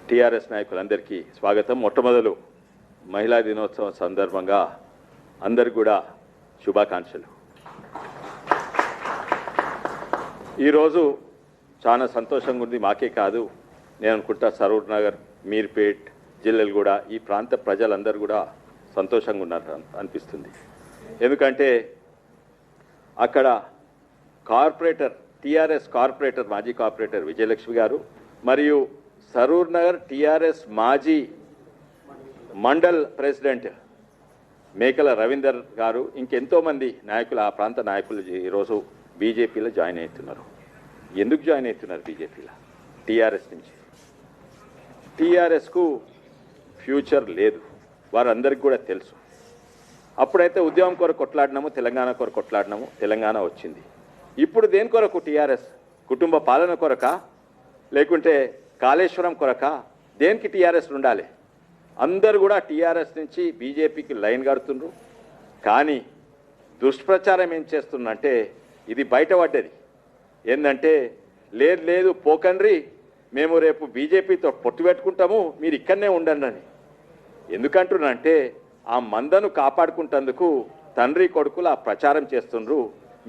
TRS నాయకులందరికీ స్వాగతం. మొట్టమొదలు మహిళా దినోత్సవం సందర్భంగా అందరికీ కూడా శుభాకాంక్షలు. ఈరోజు చాలా సంతోషంగా ఉంది. మాకే కాదు, నేను అనుకుంటా సరూర్ నగర్, మీర్పేట్, జిల్లెలు కూడా ఈ ప్రాంత ప్రజలందరూ కూడా సంతోషంగా ఉన్నారు అనిపిస్తుంది. ఎందుకంటే అక్కడ కార్పొరేటర్, టీఆర్ఎస్ కార్పొరేటర్, మాజీ కార్పొరేటర్ విజయలక్ష్మి గారు మరియు సరూర్ నగర్ టీఆర్ఎస్ మాజీ మండల్ ప్రెసిడెంట్ మేకల రవీందర్ గారు, ఇంకెంతోమంది నాయకులు, ఆ ప్రాంత నాయకులు ఈరోజు బీజేపీలో జాయిన్ అవుతున్నారు. ఎందుకు జాయిన్ అవుతున్నారు బీజేపీలో? టీఆర్ఎస్ నుంచి. టీఆర్ఎస్కు ఫ్యూచర్ లేదు, వారందరికీ కూడా తెలుసు. అప్పుడైతే ఉద్యమం కొరకు కొట్లాడినాము, తెలంగాణ కొరకు కొట్లాడినాము, తెలంగాణ వచ్చింది. ఇప్పుడు దేని కొరకు? టీఆర్ఎస్ కుటుంబ పాలన కొరకా, లేకుంటే కాళేశ్వరం కొరకా? దేనికి టీఆర్ఎస్ ఉండాలి? అందరూ కూడా టీఆర్ఎస్ నుంచి బీజేపీకి లైన్ కడుతుండ్రు. కానీ దుష్ప్రచారం ఏం చేస్తుందంటే ఇది బయటపడ్డది. ఏంటంటే లేదు పోకండ్రి, మేము రేపు బీజేపీతో పొట్టు పెట్టుకుంటాము, మీరు ఇక్కడనే ఉండండి అని. ఎందుకంటున్నంటే ఆ మందను కాపాడుకుంటందుకు తండ్రి కొడుకులు ఆ ప్రచారం చేస్తుండ్రు.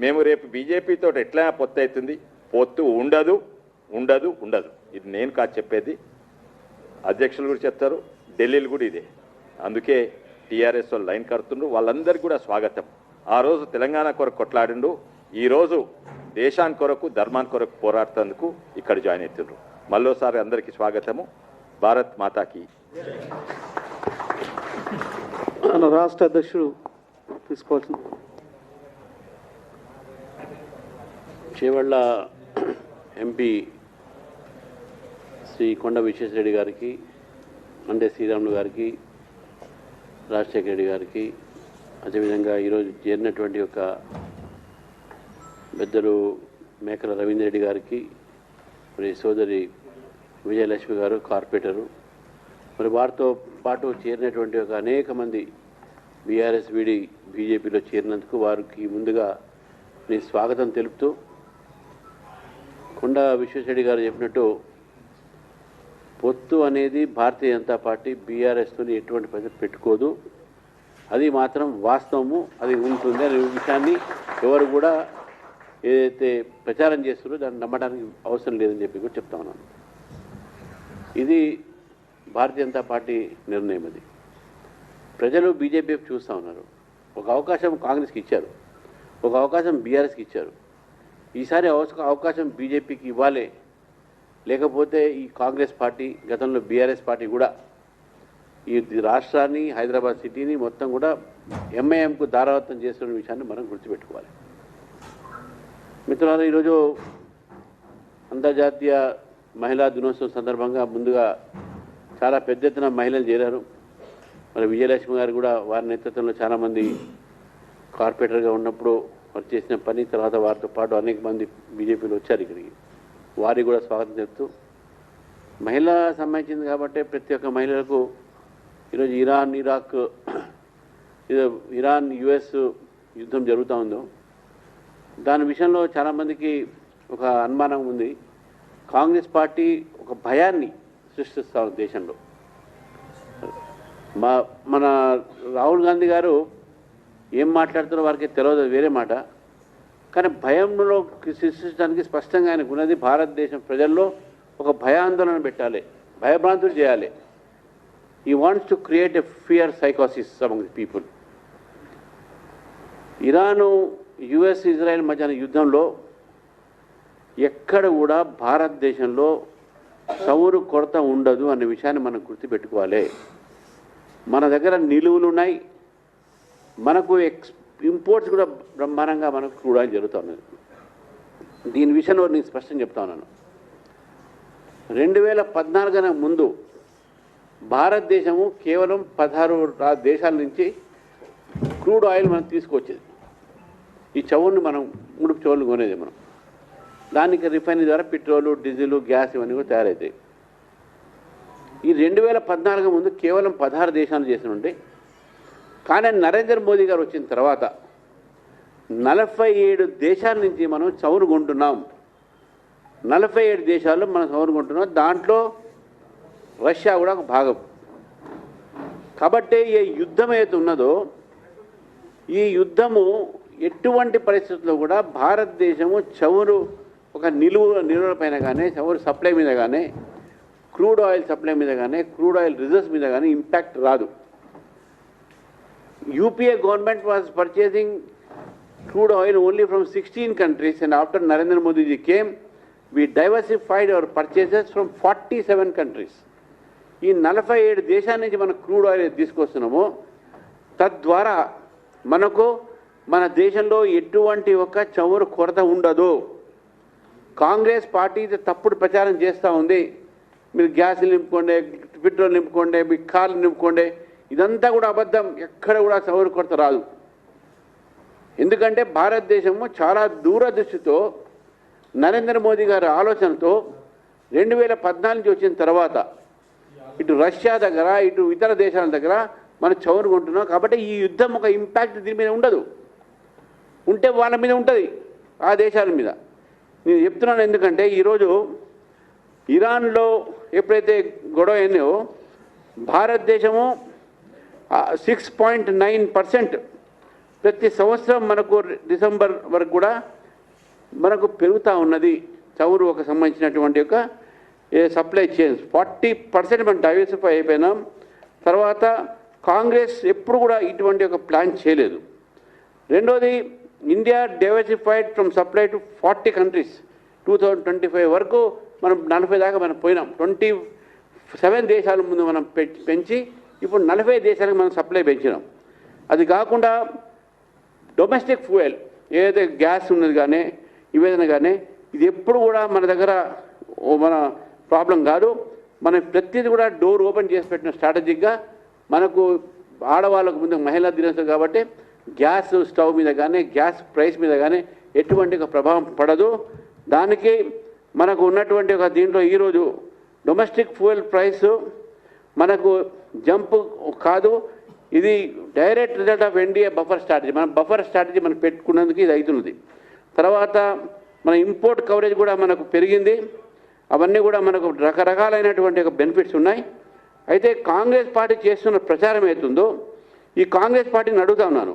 మేము రేపు బీజేపీతో ఎట్లా పొత్తు అవుతుంది, పొత్తు ఉండదు ఉండదు ఉండదు. ఇది నేను కాదు చెప్పేది, అధ్యక్షులు కూడా చెప్తారు, ఢిల్లీలు కూడా ఇదే. అందుకే టీఆర్ఎస్ వాళ్ళు లైన్ కడుతుండ్రు. వాళ్ళందరికీ కూడా స్వాగతం. ఆ రోజు తెలంగాణ కొరకు కొట్లాడిండు, ఈరోజు దేశాని కొరకు, ధర్మాన్ని కొరకు పోరాడుతందుకు ఇక్కడ జాయిన్ అవుతుండ్రు. మళ్ళోసారి అందరికీ స్వాగతము. భారత్ మాతాకి. రాష్ట్ర అధ్యక్షుడు తీసుకోవాల్సింది. చేవళ్ళ ఎంపీ శ్రీ కొండ విశ్వేశ్వరరెడ్డి గారికి, అంటే శ్రీరాములు గారికి, రాజశేఖర రెడ్డి గారికి, అదేవిధంగా ఈరోజు చేరినటువంటి ఒక పెద్దలు మేకల రవీందర్ రెడ్డి గారికి, మరి సోదరి విజయలక్ష్మి గారు కార్పొరేటరు, మరి వారితో పాటు చేరినటువంటి ఒక అనేక మంది బీఆర్ఎస్ వీడి బీజేపీలో చేరినందుకు వారికి ముందుగా నేను స్వాగతం తెలుపుతూ, కొండ విశ్వేశ్వరరెడ్డి గారు చెప్పినట్టు పొత్తు అనేది భారతీయ జనతా పార్టీ బీఆర్ఎస్తో ఎటువంటి పరిస్థితి పెట్టుకోదు, అది మాత్రం వాస్తవము, అది ఉంటుంది అనే విషయాన్ని ఎవరు కూడా ఏదైతే ప్రచారం చేస్తున్నారో దాన్ని నమ్మడానికి అవసరం లేదని చెప్పి కూడా చెప్తా ఉన్నాను. ఇది భారతీయ జనతా పార్టీ నిర్ణయం. అది ప్రజలు బీజేపీకి చూస్తూ ఉన్నారు. ఒక అవకాశం కాంగ్రెస్కి ఇచ్చారు, ఒక అవకాశం బీఆర్ఎస్కి ఇచ్చారు. ఈసారి అవకాశం బీజేపీకి ఇవ్వాలి. లేకపోతే ఈ కాంగ్రెస్ పార్టీ, గతంలో బీఆర్ఎస్ పార్టీ కూడా ఈ రాష్ట్రాన్ని, హైదరాబాద్ సిటీని మొత్తం కూడా ఎంఐఎంకు దారావత్తం చేస్తున్న విషయాన్ని మనం గుర్తుపెట్టుకోవాలి. మిత్రులారా, ఈరోజు అంతర్జాతీయ మహిళా దినోత్సవం సందర్భంగా ముందుగా చాలా పెద్ద ఎత్తున మహిళలు చేరారు. మరి విజయలక్ష్మి గారు కూడా వారి నేతృత్వంలో చాలామంది కార్పొరేటర్గా ఉన్నప్పుడు వారు చేసిన పని, తర్వాత వారితో పాటు అనేక మంది బీజేపీలో వచ్చారు ఇక్కడికి. వారికి కూడా స్వాగతం చెప్తూ, మహిళ సంబంధించింది కాబట్టి ప్రతి ఒక్క మహిళలకు ఈరోజు ఇరాన్ యుఎస్ యుద్ధం జరుగుతూ ఉందో దాని విషయంలో చాలామందికి ఒక అనుమానం ఉంది. కాంగ్రెస్ పార్టీ ఒక భయాన్ని సృష్టిస్తూ ఉంది దేశంలో. మన రాహుల్ గాంధీ గారు ఏం మాట్లాడుతున్నారో వారికి తెలియదు, వేరే మాట. కానీ భయంలో సృష్టించడానికి స్పష్టంగా ఆయనకు ఉన్నది. భారతదేశం ప్రజల్లో ఒక భయాందోళన పెట్టాలి, భయభ్రాంతులు చేయాలి. He wants to create a fear సైకోసిస్ among the people. Iran, US, Israel మధ్యన యుద్ధంలో ఎక్కడ కూడా భారతదేశంలో చమురు కొరత ఉండదు అనే విషయాన్ని మనం గుర్తుపెట్టుకోవాలి. మన దగ్గర నిలువలు ఉన్నాయి, మనకు ఇంపోర్ట్స్ కూడా బ్రహ్మాండంగా మనకు కూడా జరుగుతూ ఉన్నది. దీని విషయంలో నేను స్పష్టంగా చెప్తా ఉన్నాను. 2014 ముందు భారతదేశము కేవలం 16 దేశాల నుంచి క్రూడ్ ఆయిల్ మనం తీసుకొచ్చేది. ఈ చవుని మనం 3 చవులు కొనేది మనం. దానికి రిఫైనరీ ద్వారా పెట్రోలు, డీజిల్, గ్యాస్ ఇవన్నీ కూడా తయారవుతాయి. ఈ 2014 ముందు కేవలం 16 దేశాలు చేసినుంటే, కానీ నరేంద్ర మోదీ గారు వచ్చిన తర్వాత 47 దేశాల నుంచి మనం చమురు కొంటున్నాం. 47 దేశాల్లో మనం చమురు కొంటున్నాం. దాంట్లో రష్యా కూడా ఒక భాగం. కాబట్టి ఈ యుద్ధం ఏదైతే ఉన్నదో ఈ యుద్ధము ఎటువంటి పరిస్థితుల్లో కూడా భారతదేశము చమురు ఒక నిలువల పైన కానీ చమురు సప్లై మీద కానీ క్రూడ్ ఆయిల్ సప్లై మీద కానీ క్రూడ్ ఆయిల్ రిజర్వ్స్ మీద కానీ ఇంపాక్ట్ రాదు. UPA government was purchasing crude oil only from 16 countries, and after Narendra Modi ji came, we diversified our purchases from 47 countries. ఈ 47 దేశాల నుంచి మనం క్రూడ్ ఆయిల్ తీసుకొస్తున్నాము. తద్వారా మనకు మన దేశంలో ఎటువంటి ఒక చమురు కొరత ఉండదు. కాంగ్రెస్ పార్టీ తప్పుడు ప్రచారం చేస్తూ ఉంది. మీరు గ్యాస్ నింపుకోండి, పెట్రోల్ నింపుకోండి, మీ కార్లు నింపుకోండి, ఇదంతా కూడా అబద్ధం. ఎక్కడ కూడా చమురు కొరత రాదు. ఎందుకంటే భారతదేశము చాలా దూరదృష్టితో నరేంద్ర మోదీ గారి ఆలోచనతో 2014 నుంచి వచ్చిన తర్వాత ఇటు రష్యా దగ్గర ఇటు ఇతర దేశాల దగ్గర మనం చమురు కొంటున్నాం. కాబట్టి ఈ యుద్ధం ఒక ఇంపాక్ట్ దీని మీద ఉండదు. ఉంటే వాళ్ళ మీద ఉంటుంది, ఆ దేశాల మీద. నేను చెప్తున్నాను ఎందుకంటే ఈరోజు ఇరాన్లో ఎప్పుడైతే గొడవ అయినాయో భారతదేశము 6.9% ప్రతి సంవత్సరం మనకు డిసెంబర్ వరకు కూడా మనకు పెరుగుతూ ఉన్నది చమురు ఒక సంబంధించినటువంటి యొక్క సప్లై చైన్స్. 40% మనం డైవర్సిఫై అయిపోయినాం. తర్వాత కాంగ్రెస్ ఎప్పుడు కూడా ఇటువంటి ఒక ప్లాన్ చేయలేదు. రెండోది, India diversified from supply to 40 countries. 2025 వరకు మనం 40 దాకా మనం పోయినాం. 27 దేశాల ముందు మనం పెంచి ఇప్పుడు 40 దేశాలకు మనం సప్లై పెంచినాం. అది కాకుండా డొమెస్టిక్ ఫ్యూయల్ ఏదైతే గ్యాస్ ఉన్నది కానీ ఇవేదైనా కానీ ఇది ఎప్పుడు కూడా మన దగ్గర మన ప్రాబ్లం కాదు. మనం ప్రతిదీ కూడా డోర్ ఓపెన్ చేసి పెట్టిన స్ట్రాటజిక్గా మనకు ఆడవాళ్ళకు ముందు మహిళా దినోత్సవం కాబట్టి గ్యాస్ స్టవ్ మీద కానీ గ్యాస్ ప్రైస్ మీద కానీ ఎటువంటి ఒక ప్రభావం పడదు. దానికి మనకు ఉన్నటువంటి ఒక దీంట్లో ఈరోజు డొమెస్టిక్ ఫ్యూయల్ ప్రైస్ మనకు జంప్ కాదు. ఇది direct result of NDA buffer strategy. మనం బఫర్ స్ట్రాటజీ మనం పెట్టుకున్నందుకు ఇది అవుతున్నది. తర్వాత మన ఇంపోర్ట్ కవరేజ్ కూడా మనకు పెరిగింది. అవన్నీ కూడా మనకు రకరకాలైనటువంటి ఒక బెనిఫిట్స్ ఉన్నాయి. అయితే కాంగ్రెస్ పార్టీ చేస్తున్న ప్రచారం అవుతుందో ఈ కాంగ్రెస్ పార్టీని అడుగుతా ఉన్నాను.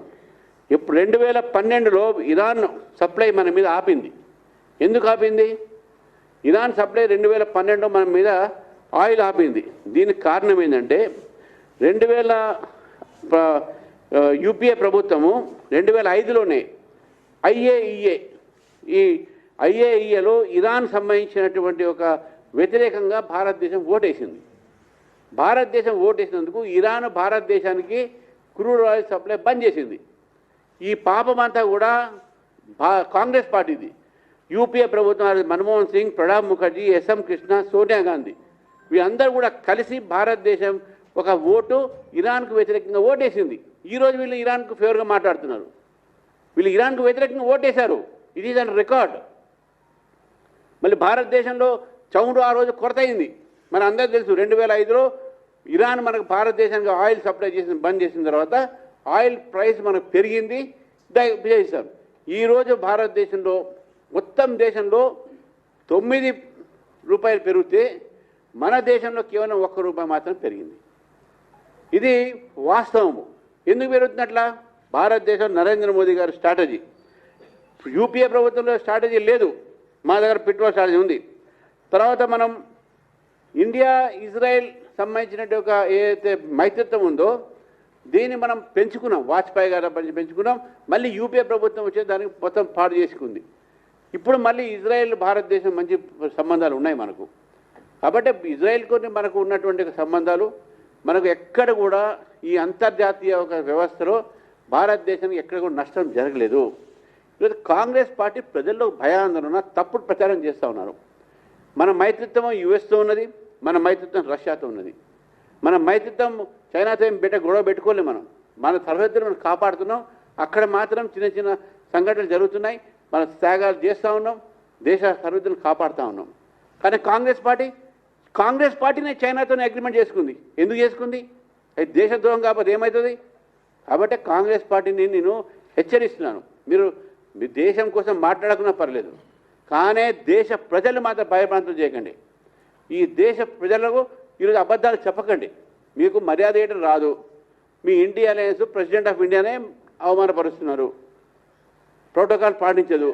ఇప్పుడు 2012లో ఇరాన్ సప్లై మన మీద ఆపింది. ఎందుకు ఆపింది? ఇరాన్ సప్లై 2012లో మన మీద ఆయిల్ ఆపింది. దీనికి కారణం ఏంటంటే యూపీఏ ప్రభుత్వము 2005లోనే ఐఏఈఏలో ఇరాన్ సంబంధించినటువంటి ఒక వ్యతిరేకంగా భారతదేశం ఓటేసింది. భారతదేశం ఓటేసినందుకు ఇరాన్ భారతదేశానికి క్రూడ్ ఆయిల్ సప్లై బంద్ చేసింది. ఈ పాపమంతా కూడా కాంగ్రెస్ పార్టీది. యూపీఏ ప్రభుత్వం మన్మోహన్ సింగ్, ప్రణబ్ ముఖర్జీ, ఎస్ఎం కృష్ణ, సోనియా గాంధీ వీళ్ళందరూ కూడా కలిసి భారతదేశం ఒక ఓటు ఇరాన్కు వ్యతిరేకంగా ఓటేసింది. ఈరోజు వీళ్ళు ఇరాన్కు ఫేవర్గా మాట్లాడుతున్నారు. వీళ్ళు ఇరాన్కు వ్యతిరేకంగా ఓటేశారు. ఇది ఈజ్ అన్ రికార్డ్. మళ్ళీ భారతదేశంలో చమురు ఆ రోజు కొరత అయింది. మన అందరికీ తెలుసు 2005లో ఇరాన్ మనకు భారతదేశానికి ఆయిల్ సప్లై బంద్ చేసిన తర్వాత ఆయిల్ ప్రైస్ మనకు పెరిగింది, చేశారు. ఈరోజు భారతదేశంలో మొత్తం దేశంలో 9 రూపాయలు పెరిగితే మన దేశంలో కేవలం 1 రూపాయి మాత్రం పెరిగింది. ఇది వాస్తవము. ఎందుకు పెరుగుతున్నట్లా? భారతదేశం నరేంద్ర మోదీ గారి స్ట్రాటజీ. యూపీఏ ప్రభుత్వంలో స్ట్రాటజీ లేదు, మా దగ్గర పెట్రోల్ స్ట్రాటజీ ఉంది. తర్వాత మనం ఇండియా ఇజ్రాయెల్ సంబంధించినట్టు ఒక ఏదైతే మైత్రిత్వం ఉందో దీన్ని మనం పెంచుకున్నాం. వాజ్పేయి గారు పెంచుకున్నాం. మళ్ళీ యూపీఏ ప్రభుత్వం వచ్చే దానికి మొత్తం పాడు చేసుకుంది. ఇప్పుడు మళ్ళీ ఇజ్రాయెల్ భారతదేశం మంచి సంబంధాలు ఉన్నాయి మనకు. కాబట్టి ఇజ్రాయెల్కు మనకు ఉన్నటువంటి సంబంధాలు మనకు ఎక్కడ కూడా ఈ అంతర్జాతీయ ఒక వ్యవస్థలో భారతదేశానికి ఎక్కడ కూడా నష్టం జరగలేదు. ఈరోజు కాంగ్రెస్ పార్టీ ప్రజల్లో భయాందోళన తప్పుడు ప్రచారం చేస్తూ ఉన్నారు. మన మైత్రిత్వం యుఎస్తో ఉన్నది, మన మైత్రిత్వం రష్యాతో ఉన్నది. మన మైత్రిత్వం చైనాతో ఏం గొడవ పెట్టుకోలేము. మన సరిహద్దులు మనం కాపాడుతున్నాం. అక్కడ మాత్రం చిన్న చిన్న సంఘటనలు జరుగుతున్నాయి. మన త్యాగాలు చేస్తూ ఉన్నాం, దేశ సరిహద్దులను కాపాడుతూ ఉన్నాం. కానీ కాంగ్రెస్ పార్టీనే చైనాతోనే అగ్రిమెంట్ చేసుకుంది. ఎందుకు చేసుకుంది? అది దేశద్రోహం కాకపోతే ఏమవుతుంది? కాబట్టి కాంగ్రెస్ పార్టీని నేను హెచ్చరిస్తున్నాను. మీరు మీ దేశం కోసం మాట్లాడకున్నా పర్లేదు, కానీ దేశ ప్రజలు మాత్రం భయభ్రాంతులు చేయకండి. ఈ దేశ ప్రజలకు ఈరోజు అబద్ధాలు చెప్పకండి. మీకు మర్యాద చేయడం రాదు. మీ ఇండియా అలయన్స్ ప్రెసిడెంట్ ఆఫ్ ఇండియానే అవమానపరుస్తున్నారు, ప్రోటోకాల్ పాటించదు.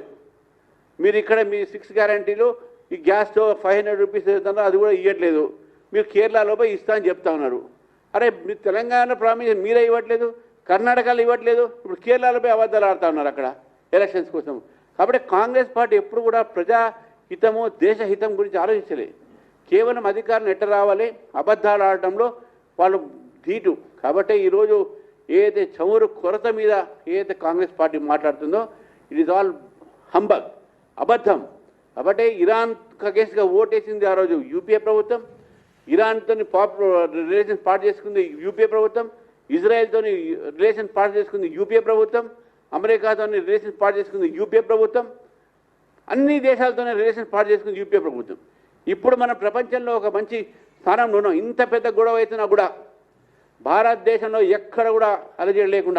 మీరు ఇక్కడ మీ 6 గ్యారంటీలు ఈ గ్యాస్ స్టవ్ 500 రూపీస్ అవుతుందో అది కూడా ఇవ్వట్లేదు. మీరు కేరళలో పోయి ఇస్తా అని చెప్తా ఉన్నారు. అరే మీరు తెలంగాణ ప్రామిస్ మీరే ఇవ్వట్లేదు, కర్ణాటకలో ఇవ్వట్లేదు, ఇప్పుడు కేరళలో పోయి అబద్ధాలు ఆడుతూ ఉన్నారు అక్కడ ఎలక్షన్స్ కోసం. కాబట్టి కాంగ్రెస్ పార్టీ ఎప్పుడు కూడా ప్రజాహితము దేశహితం గురించి ఆలోచించలేదు. కేవలం అధికారం ఎట్ట రావాలి, అబద్ధాలు ఆడటంలో వాళ్ళు ధీటు. కాబట్టి ఈరోజు ఏదైతే చమురు కొరత మీద ఏదైతే కాంగ్రెస్ పార్టీ మాట్లాడుతుందో ఇట్ ఈజ్ ఆల్ హంబగ్, అబద్ధం. కాబట్టి ఇరాన్ కేసుగా ఓటేసింది ఆ రోజు యూపీఏ ప్రభుత్వం, ఇరాన్తో రిలేషన్ పాటు చేసుకుంది యూపీఏ ప్రభుత్వం, ఇజ్రాయెల్తో రిలేషన్ పాటు చేసుకుంది యూపీఏ ప్రభుత్వం, అమెరికాతో రిలేషన్ పాటు చేసుకుంది యూపీఏ ప్రభుత్వం, అన్ని దేశాలతోనే రిలేషన్ పాటు చేసుకుంది యూపీఏ ప్రభుత్వం. ఇప్పుడు మన ప్రపంచంలో ఒక మంచి స్థానంలో ఉన్నాం. ఇంత పెద్ద గొడవ అవుతున్నా కూడా భారతదేశంలో ఎక్కడ కూడా అలజడి లేకుండా